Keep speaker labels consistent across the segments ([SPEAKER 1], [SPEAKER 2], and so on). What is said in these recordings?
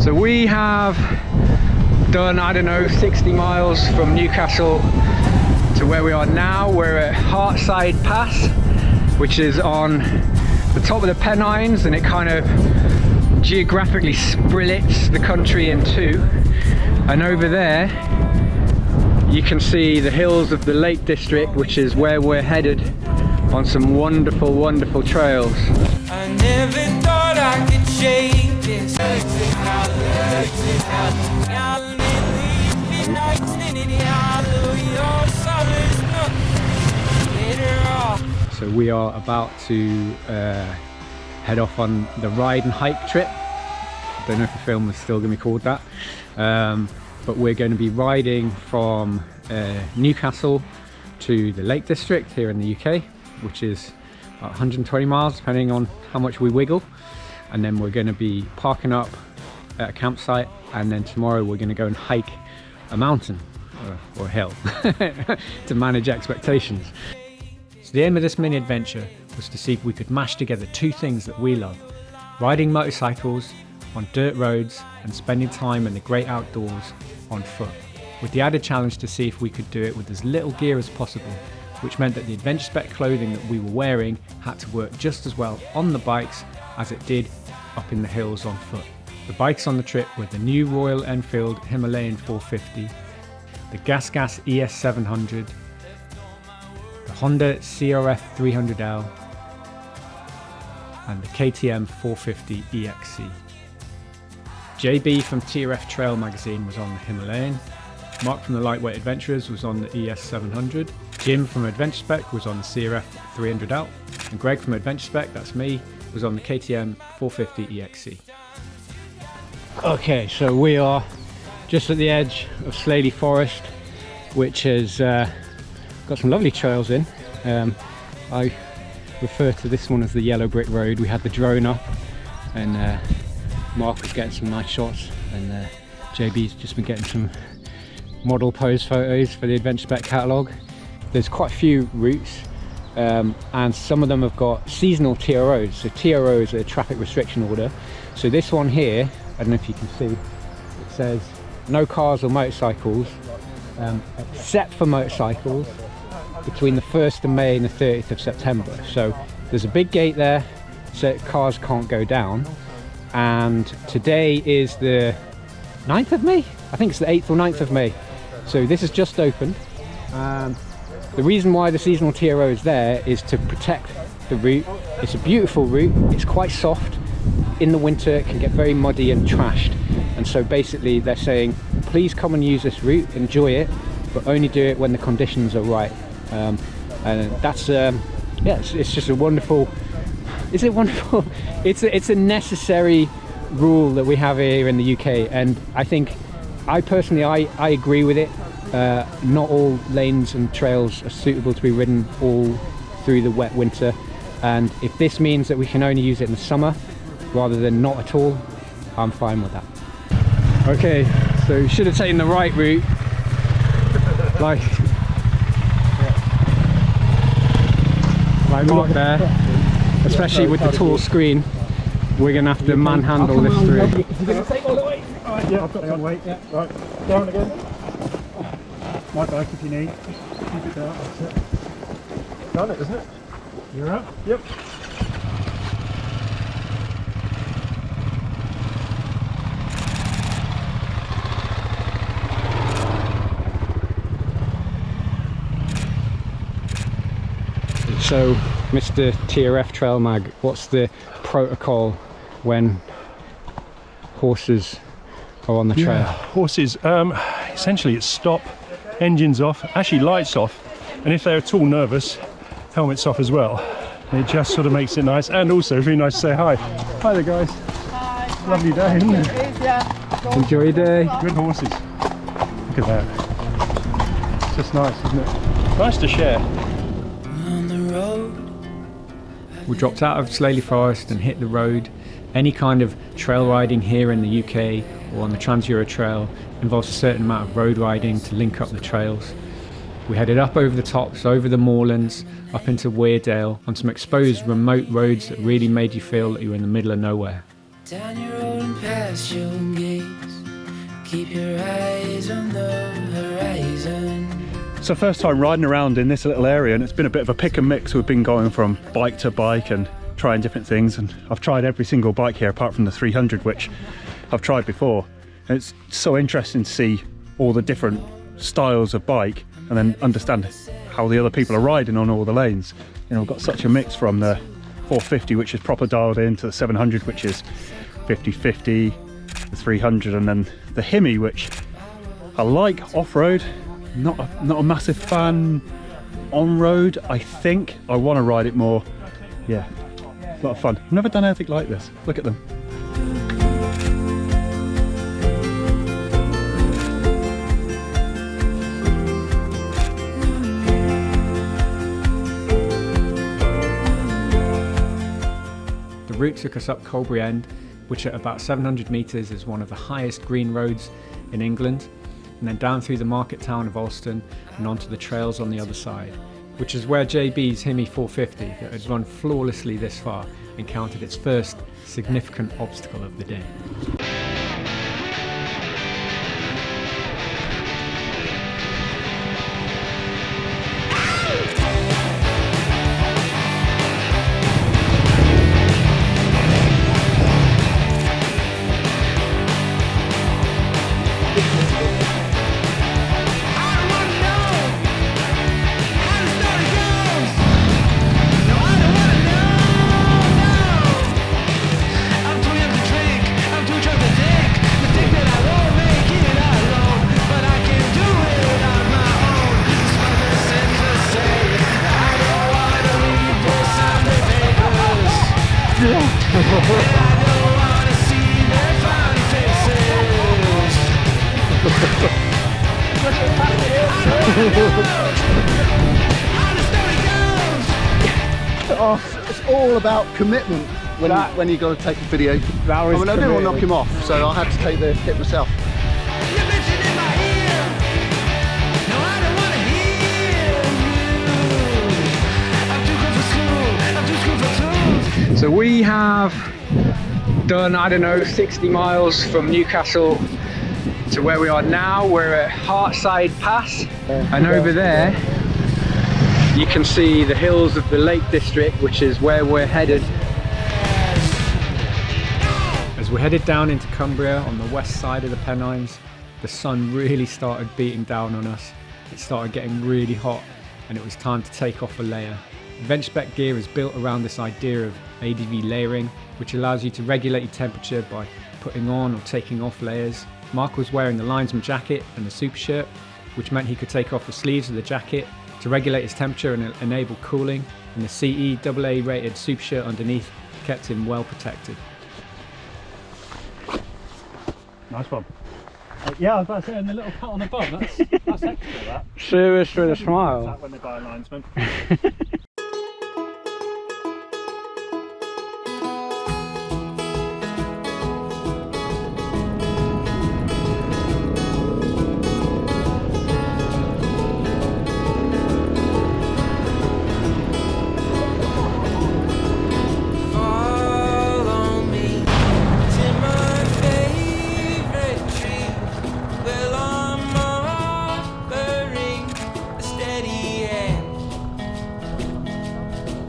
[SPEAKER 1] So we have done, I don't know, 60 miles from Newcastle to where we are now. We're at Hartside Pass, which is on the top of the Pennines, and it kind of geographically splits the country in two. And over there you can see the hills of the Lake District, which is where we're headed on some wonderful, wonderful trails.
[SPEAKER 2] I never thought I could shake this.
[SPEAKER 1] So we are about to head off on the ride and hike trip. I don't know if the film is still going to be called that, but we're going to be riding from Newcastle to the Lake District here in the UK, which is about 120 miles depending on how much we wiggle, and then we're going to be parking up at a campsite, and then tomorrow we're going to go and hike a mountain or hill to manage expectations. So the aim of this mini adventure was to see if we could mash together two things that we love: riding motorcycles on dirt roads and spending time in the great outdoors on foot, with the added challenge to see if we could do it with as little gear as possible, which meant that the Adventure Spec clothing that we were wearing had to work just as well on the bikes as it did up in the hills on foot. The bikes on the trip were the new Royal Enfield Himalayan 450, the Gas ES 700, the Honda CRF 300L, and the KTM 450 EXC. JB from TRF Trail magazine was on the Himalayan, Mark from the Lightweight Adventurers was on the ES 700, Jim from Adventure Spec was on the CRF 300L, and Greg from Adventure Spec, that's me, was on the KTM 450 EXC. Okay, so we are just at the edge of Slaley Forest, which has got some lovely trails in. I refer to this one as the Yellow Brick Road. We had the drone up and Mark was getting some nice shots, and JB's just been getting some model pose photos for the Adventure Spec catalogue. There's quite a few routes, and some of them have got seasonal TROs. So TRO is a traffic restriction order. So this one here, I don't know if you can see, it says no cars or motorcycles, except for motorcycles, between the 1st of May and the 30th of September. So there's a big gate there, so cars can't go down. And today is the 9th of May? I think it's the 8th or 9th of May. So this has just opened. The reason why the seasonal TRO is there is to protect the route. It's a beautiful route, it's quite soft. In the winter it can get very muddy and trashed, and so basically they're saying please come and use this route, enjoy it, but only do it when the conditions are right. And that's yeah, it's just a wonderful, is it wonderful? It's a necessary rule that we have here in the UK, and I think I personally I agree with it. Not all lanes and trails are suitable to be ridden all through the wet winter, and if this means that we can only use it in the summer rather than not at all, I'm fine with that. Okay, so you should have taken the right route, like Mark there, especially with the tall screen. We're going to have to manhandle this through.
[SPEAKER 3] You're going to take all the weight? Alright, yeah, I've got some weight. Yeah. Right, down again. My bike if you need. Keep it down, that's it. Done it, isn't it? You're up? Yep.
[SPEAKER 1] So, Mr. TRF Trail Mag, what's the protocol when horses are on the trail?
[SPEAKER 3] Yeah, horses, essentially it's stop, engines off, actually lights off, and if they're at all nervous, helmets off as well. And it just sort of makes it nice, and also it's really nice to say hi. Hi there guys. Hi. Lovely day, isn't it?
[SPEAKER 4] It is, yeah.
[SPEAKER 1] Enjoy your day.
[SPEAKER 3] Good horses. Look at that. It's just nice, isn't it? Nice to share.
[SPEAKER 1] We dropped out of Slaley Forest and hit the road. Any kind of trail riding here in the UK or on the Trans-Euro Trail involves a certain amount of road riding to link up the trails. We headed up over the tops, over the moorlands, up into Weardale, on some exposed remote roads that really made you feel that you were in the middle of nowhere.
[SPEAKER 2] Down your road and past your gates. Keep your eyes on the horizon.
[SPEAKER 3] So first time riding around in this little area, and it's been a bit of a pick and mix. We've been going from bike to bike and trying different things, and I've tried every single bike here apart from the 300, which I've tried before. And it's so interesting to see all the different styles of bike and then understand how the other people are riding on all the lanes. You know, we've got such a mix from the 450, which is proper dialed in, to the 700, which is 50-50, the 300, and then the Hemi, which I like off-road. Not a massive fan on road. I think I want to ride it more. Yeah, it's a lot of fun. I've never done anything like this. Look at them.
[SPEAKER 1] The route took us up Colbury End, which at about 700 metres is one of the highest green roads in England, and then down through the market town of Alston and onto the trails on the other side, which is where JB's Hemi 450, that had run flawlessly this far, encountered its first significant obstacle of the day.
[SPEAKER 4] Oh, it's all about commitment when you got to take a video. I didn't want to knock him off, so I had to take the hit myself.
[SPEAKER 1] So we have done, I don't know, 60 miles from Newcastle to where we are now. We're at Hartside Pass, and over there you can see the hills of the Lake District, which is where we're headed. As we headed down into Cumbria on the west side of the Pennines, the sun really started beating down on us. It started getting really hot, and it was time to take off a layer. Adventure Spec gear is built around this idea of ADV layering, which allows you to regulate your temperature by putting on or taking off layers. Mark was wearing the Linesman jacket and the super shirt, which meant he could take off the sleeves of the jacket to regulate his temperature and enable cooling, and the CE AA rated super shirt underneath kept him well protected.
[SPEAKER 3] Nice one. Yeah, I was about to say, and the little cut on the bum, that's extra, that.
[SPEAKER 1] Serious with a smile.
[SPEAKER 3] That when they buy a linesman.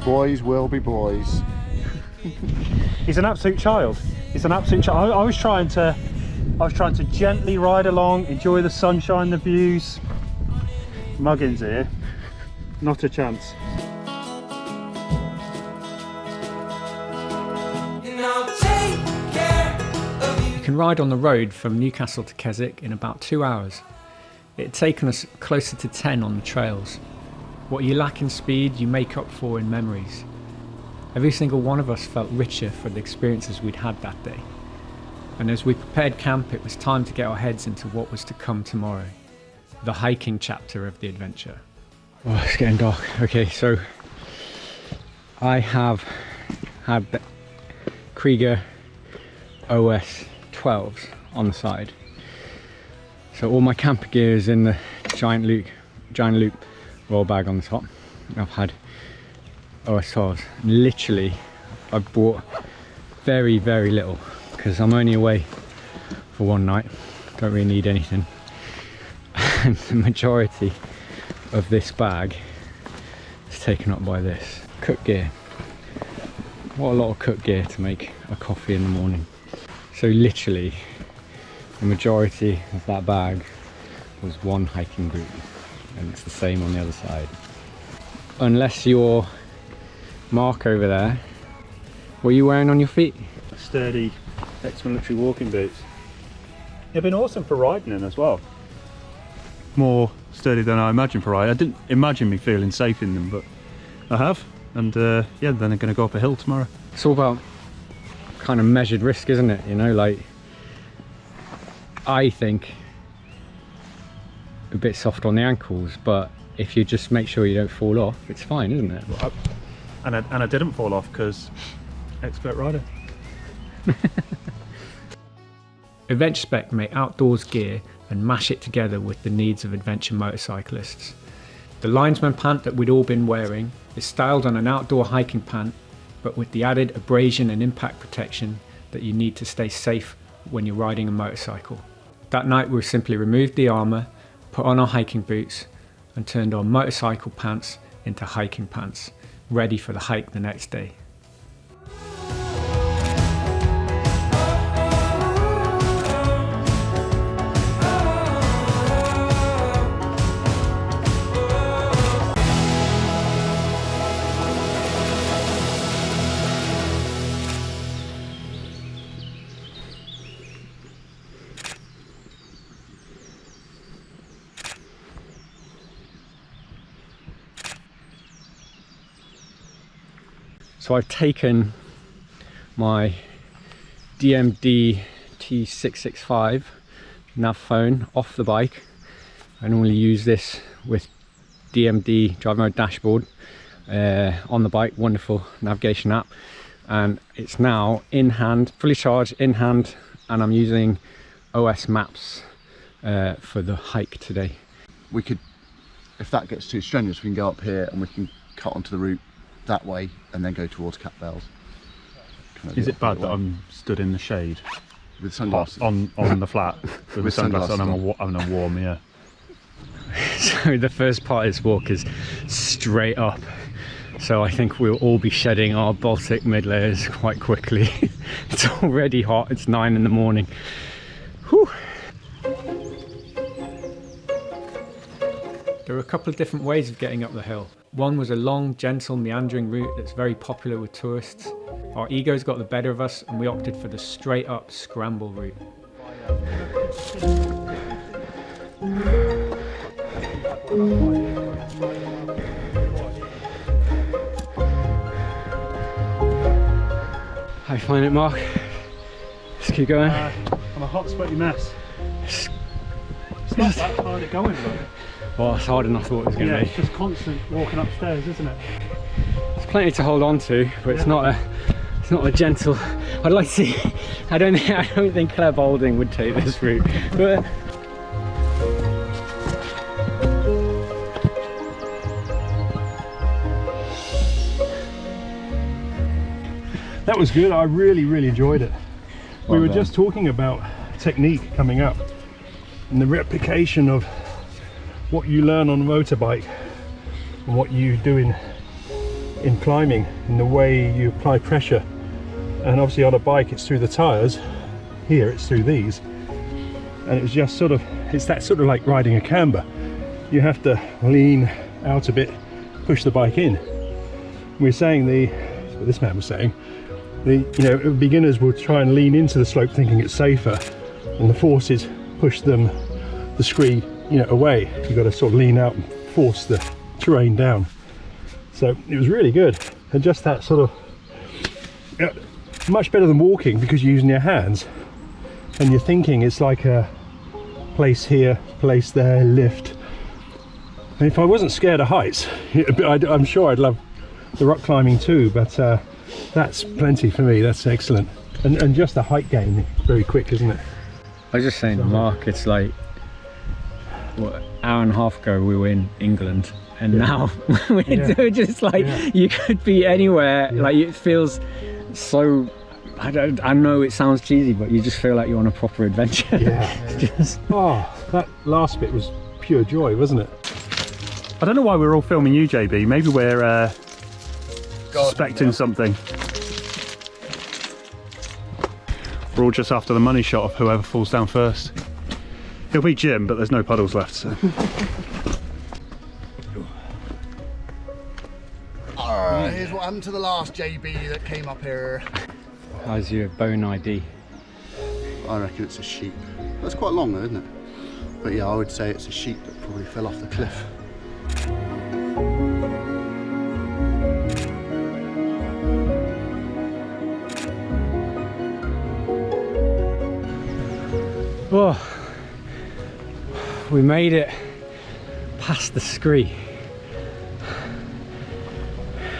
[SPEAKER 4] Boys will be boys.
[SPEAKER 3] He's an absolute child. He's an absolute child. I was trying to gently ride along, enjoy the sunshine, the views. Muggins here, not a chance.
[SPEAKER 1] You can ride on the road from Newcastle to Keswick in about 2 hours. It had taken us closer to 10 on the trails. What you lack in speed, you make up for in memories. Every single one of us felt richer for the experiences we'd had that day. And as we prepared camp, it was time to get our heads into what was to come tomorrow. The hiking chapter of the adventure. Oh, it's getting dark. Okay, so I have had the Krieger OS 12s on the side. So all my camper gear is in the giant loop roll bag on the top. I've had OS 12s. Literally, I've bought very, very little. because I'm only away for one night, don't really need anything, and the majority of this bag is taken up by this cook gear. What a lot of cook gear to make a coffee in the morning. So literally the majority of that bag was one hiking boot, and it's the same on the other side. Unless you're Mark over there, what are you wearing on your feet?
[SPEAKER 3] Sturdy ex-military walking boots. They've been awesome for riding in as well. More sturdy than I imagined for riding. I didn't imagine me feeling safe in them, but I have. And yeah, then they're going to go up a hill tomorrow.
[SPEAKER 1] It's all about kind of measured risk, isn't it? You know, like, I think a bit soft on the ankles, but if you just make sure you don't fall off, it's fine, isn't it?
[SPEAKER 3] And I didn't fall off because expert rider.
[SPEAKER 1] Adventure Spec make outdoors gear and mash it together with the needs of adventure motorcyclists. The Linesman Pant that we'd all been wearing is styled on an outdoor hiking pant, but with the added abrasion and impact protection that you need to stay safe when you're riding a motorcycle. That night we simply removed the armour, put on our hiking boots, and turned our motorcycle pants into hiking pants, ready for the hike the next day. So I've taken my DMD T665 nav phone off the bike. I normally use this with DMD drive mode dashboard on the bike, wonderful navigation app, and it's now in hand, fully charged in hand, and I'm using OS Maps for the hike today.
[SPEAKER 4] We could, if that gets too strenuous, we can go up here and we can cut onto the route that way and then go towards Cat Bells.
[SPEAKER 3] Is it bad that I'm stood in the shade
[SPEAKER 4] with sunglasses
[SPEAKER 3] on the flat with the sunglasses on? I'm a warm, yeah.
[SPEAKER 1] So the first part of this walk is straight up, so I think we'll all be shedding our Baltic mid layers quite quickly. It's already hot, it's 9 in the morning. Whew. There are a couple of different ways of getting up the hill. One was a long, gentle, meandering route that's very popular with tourists. Our egos got the better of us and we opted for the straight up scramble route. How you find it, Mark? Let's keep going.
[SPEAKER 3] I'm a hot, sweaty mess. It's not that hard at going, though.
[SPEAKER 1] Well, it's harder than I thought it was going to be.
[SPEAKER 3] It's just constant walking upstairs, isn't it?
[SPEAKER 1] There's plenty to hold on to, but it's not a gentle. I'd like to see. I don't think Claire Balding would take this route, but.
[SPEAKER 3] That was good. I really enjoyed it.
[SPEAKER 1] Well
[SPEAKER 3] we were
[SPEAKER 1] done.
[SPEAKER 3] just talking about technique coming up and the replication of what you learn on a motorbike and what you do in climbing, in the way you apply pressure. And obviously on a bike it's through the tires, here it's through these, and it's just sort of, it's that sort of like riding a camber. You have to lean out a bit, push the bike in. We're saying this man was saying, beginners will try and lean into the slope thinking it's safer, and the forces push the scree away. You've got to sort of lean out and force the terrain down. So it was really good, and just that sort of much better than walking because you're using your hands and you're thinking it's like a place here, place there, lift. And if I wasn't scared of heights, I'm sure I'd love the rock climbing too, but that's plenty for me. That's excellent. And just the height gain, very quick, isn't it?
[SPEAKER 1] I was just saying to Mark, it's like, what, an hour and a half ago we were in England, and now we're just like, you could be anywhere. Like, it feels so I know it sounds cheesy, but you just feel like you're on a proper adventure.
[SPEAKER 3] Yeah. Oh, that last bit was pure joy, wasn't it? I don't know why we're all filming you, JB. Maybe we're suspecting something. We're all just after the money shot of whoever falls down first. It'll be Jim, but there's no puddles left, so.
[SPEAKER 4] Here's what happened to the last JB that came up here.
[SPEAKER 1] How's your bone ID?
[SPEAKER 4] I reckon it's a sheep. That's quite long though, isn't it? But yeah, I would say it's a sheep that probably fell off the cliff.
[SPEAKER 1] Oh, we made it past the scree.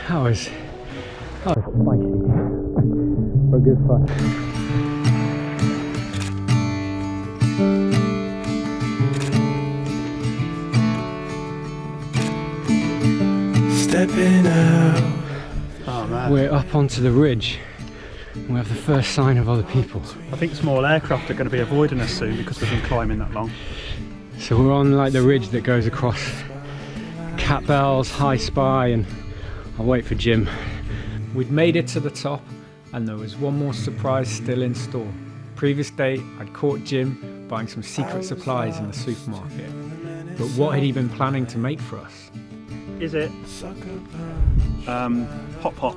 [SPEAKER 1] That was spicy, but good fun.
[SPEAKER 2] Stepping out.
[SPEAKER 4] Oh man.
[SPEAKER 1] We're up onto the ridge and we have the first sign of other people.
[SPEAKER 3] I think small aircraft are going to be avoiding us soon because we've been climbing that long.
[SPEAKER 1] So we're on like the ridge that goes across Cat Bells, High Spy, and I'll wait for Jim. We'd made it to the top and there was one more surprise still in store. Previous day I'd caught Jim buying some secret supplies in the supermarket. But what had he been planning to make for us?
[SPEAKER 3] Is it hot pot?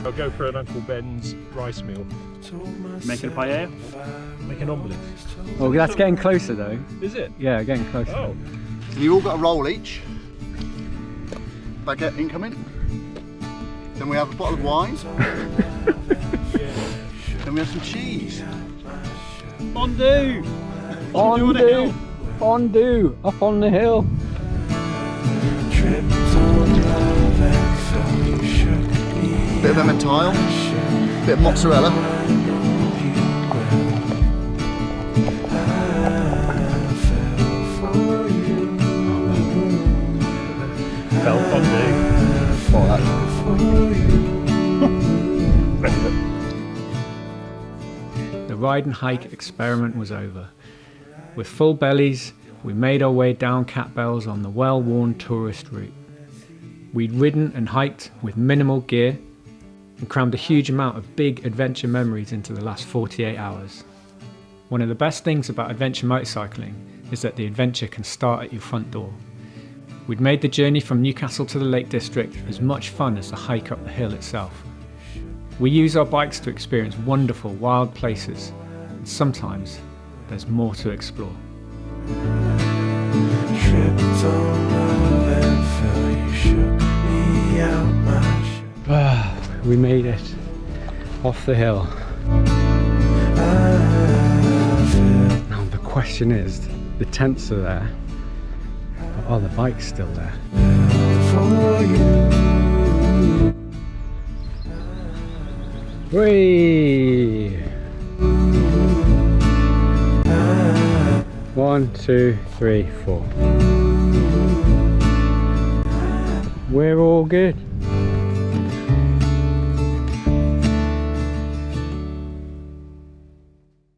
[SPEAKER 3] I'll go for an Uncle Ben's rice meal. Making a paella? Make an omelette.
[SPEAKER 1] Oh, that's getting closer though.
[SPEAKER 3] Is it?
[SPEAKER 1] Yeah, getting closer.
[SPEAKER 3] Oh.
[SPEAKER 4] So you all got a roll each. Baguette incoming. Then we have a bottle of wine. Then we have some cheese.
[SPEAKER 3] Fondue!
[SPEAKER 1] Fondue! Fondue! Up on the hill!
[SPEAKER 4] Bit of Emmental. Bit of mozzarella.
[SPEAKER 3] Bell fondue.
[SPEAKER 4] Oh, that's
[SPEAKER 1] The ride and hike experiment was over. With full bellies, we made our way down Cat Bells on the well-worn tourist route. We'd ridden and hiked with minimal gear and crammed a huge amount of big adventure memories into the last 48 hours. One of the best things about adventure motorcycling is that the adventure can start at your front door. We'd made the journey from Newcastle to the Lake District as much fun as the hike up the hill itself. We use our bikes to experience wonderful wild places, and sometimes there's more to explore. We made it off the hill. Now the question is, the tents are there, but are the bikes still there? Whee! 1, 2, 3, 4. We're all good.